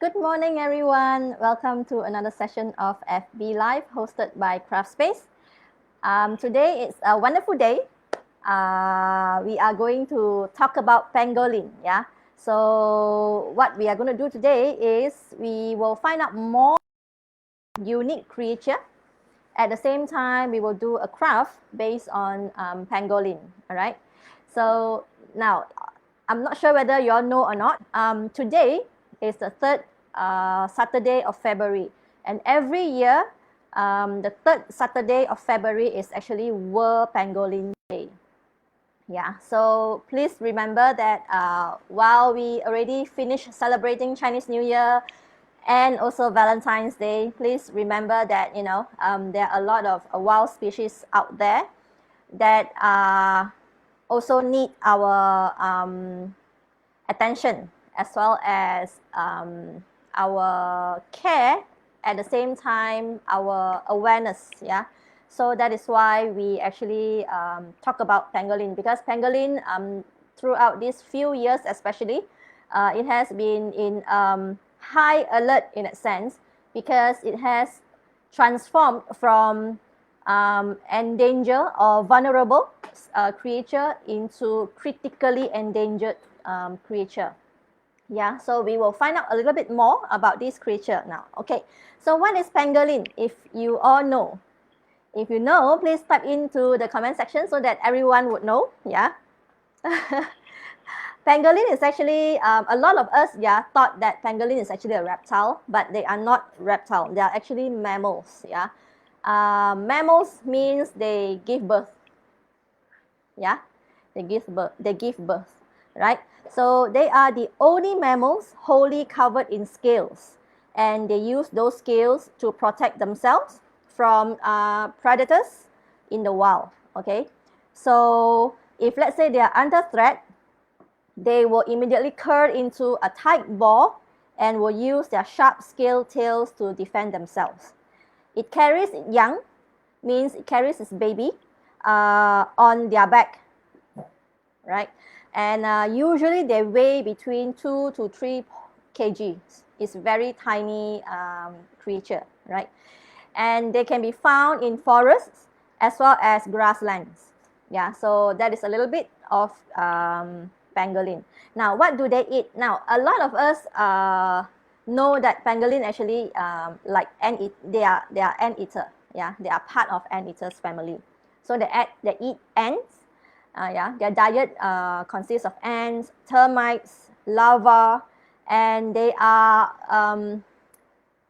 Good morning, everyone. Welcome to another session of FB Live hosted by Craftspace. Today is a wonderful day. We are going to talk about pangolin. Yeah. So what we are going to do today is we will find out more unique creature. At the same time, we will do a craft based on pangolin. All right. So now, I'm not sure whether you all know or not. Today is the third Saturday of February, and every year, the third Saturday of February is actually World Pangolin Day. Yeah, so please remember that while we already finished celebrating Chinese New Year and also Valentine's Day, please remember that there are a lot of wild species out there that also need our attention as well as our care, at the same time our awareness. Yeah, so that is why we actually talk about pangolin, because pangolin throughout these few years especially, it has been in high alert in a sense, because it has transformed from endangered or vulnerable creature into critically endangered creature. Yeah, so we will find out a little bit more about this creature now. Okay, so what is pangolin? If you all know, if you know, please type into the comment section so that everyone would know. Yeah. Pangolin is actually, a lot of us thought that pangolin is actually a reptile, but they are not reptile. They are actually mammals. Yeah, mammals means they give birth. Yeah, they give birth, right? So they are the only mammals wholly covered in scales, and they use those scales to protect themselves from predators in the wild. Okay, so if let's say they are under threat, they will immediately curl into a tight ball and will use their sharp scale tails to defend themselves. It carries young, means it carries its baby on their back, right? And usually they weigh between 2 to 3 kg. It's very tiny creature, right? And they can be found in forests as well as grasslands. Yeah, so that is a little bit of pangolin. Now, what do they eat? Now, a lot of us know that pangolin actually like they are ant eater. Yeah, they are part of ant eaters family. So they eat ants. Yeah, their diet consists of ants, termites, larvae, and they are,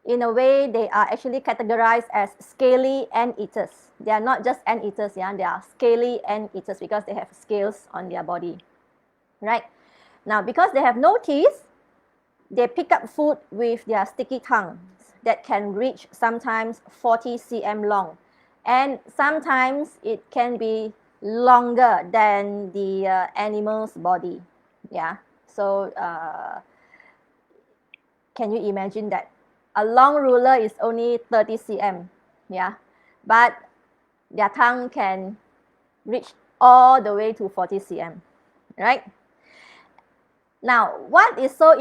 in a way, they are actually categorized as scaly ant eaters. They are not just ant eaters, yeah, they are scaly ant eaters because they have scales on their body, right? Now, because they have no teeth, they pick up food with their sticky tongues that can reach sometimes 40 cm long, and sometimes it can be longer than the animal's body. Yeah, so can you imagine that? A long ruler is only 30 cm. Yeah, but their tongue can reach all the way to 40 cm, right? Now, what is so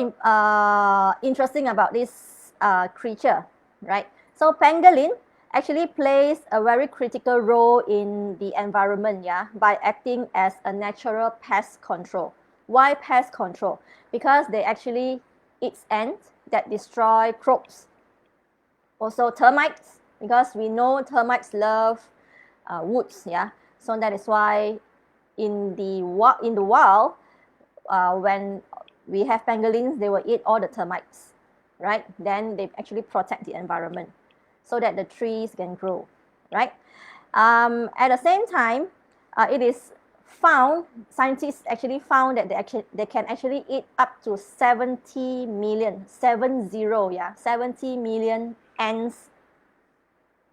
interesting about this creature, right? So pangolin actually plays a very critical role in the environment, yeah, by acting as a natural pest control. Why pest control? Because they actually eat ants that destroy crops. Also termites, because we know termites love woods, yeah. So that is why in the wild, when we have pangolins, they will eat all the termites, right? Then they actually protect the environment so that the trees can grow, right? At the same time, it is found, scientists actually found that they can actually eat up to 70 million, 70, yeah, 70 million ants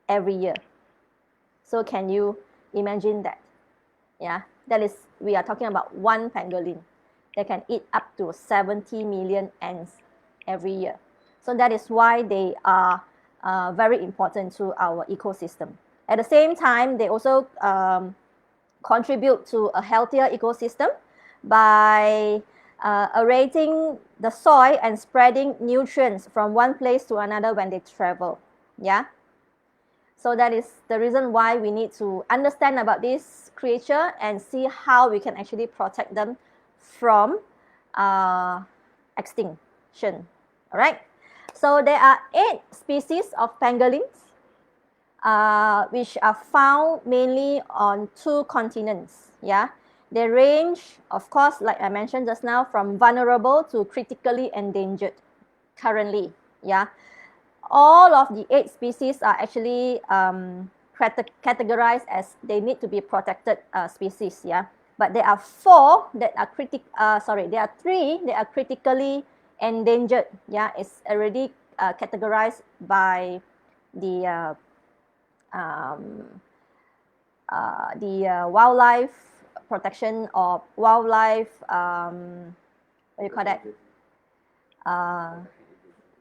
every year. So can you imagine that? Yeah, that is, we are talking about one pangolin. They can eat up to 70 million ants every year. So that is why they are very important to our ecosystem. At the same time, they also contribute to a healthier ecosystem by aerating the soil and spreading nutrients from one place to another when they travel. Yeah. So that is the reason why we need to understand about this creature and see how we can actually protect them from extinction. All right. So there are 8 species of pangolins, which are found mainly on 2 continents. Yeah. They range, of course, like I mentioned just now, from vulnerable to critically endangered currently. Yeah. All of the 8 species are actually categorized as they need to be protected species. Yeah. But there are 4 that are there are 3 that are critically endangered. Yeah, it's already categorized by the wildlife protection or wildlife what do you call that?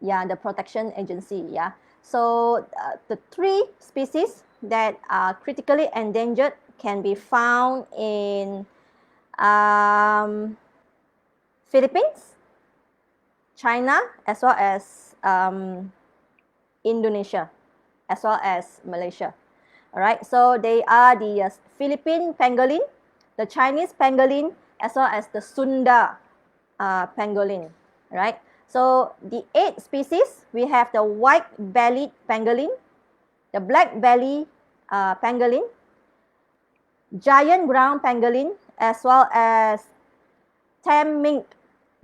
Yeah, the protection agency. Yeah. So the 3 species that are critically endangered can be found in Philippines, China, as well as Indonesia, as well as Malaysia. All right, so they are the Philippine pangolin, the Chinese pangolin, as well as the Sunda pangolin. Right. So the 8 species, we have the white-bellied pangolin, the black-bellied pangolin, giant ground pangolin, as well as tame-mink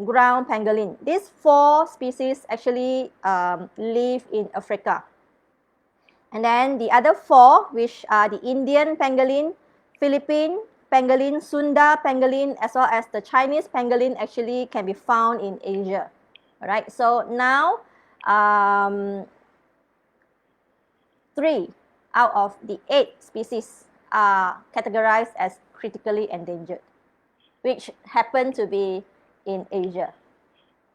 ground pangolin. These 4 species actually live in Africa. And then the other 4, which are the Indian pangolin, Philippine pangolin, Sunda pangolin, as well as the Chinese pangolin, actually can be found in Asia. All right, so now 3 out of the 8 species are categorized as critically endangered, which happen to be in Asia,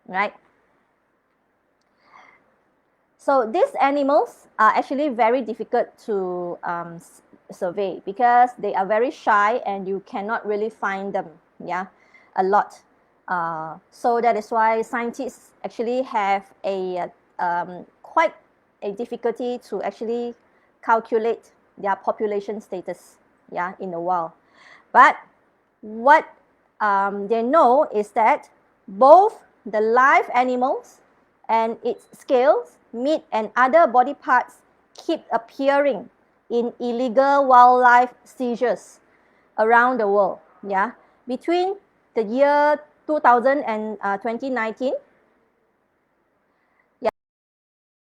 right? So these animals are actually very difficult to survey because they are very shy and you cannot really find them, yeah, a lot. So that is why scientists actually have a quite a difficulty to actually calculate their population status, yeah, in the wild. But what they know is that both the live animals and its scales, meat, and other body parts keep appearing in illegal wildlife seizures around the world. Yeah, between the year 2000 and 2019,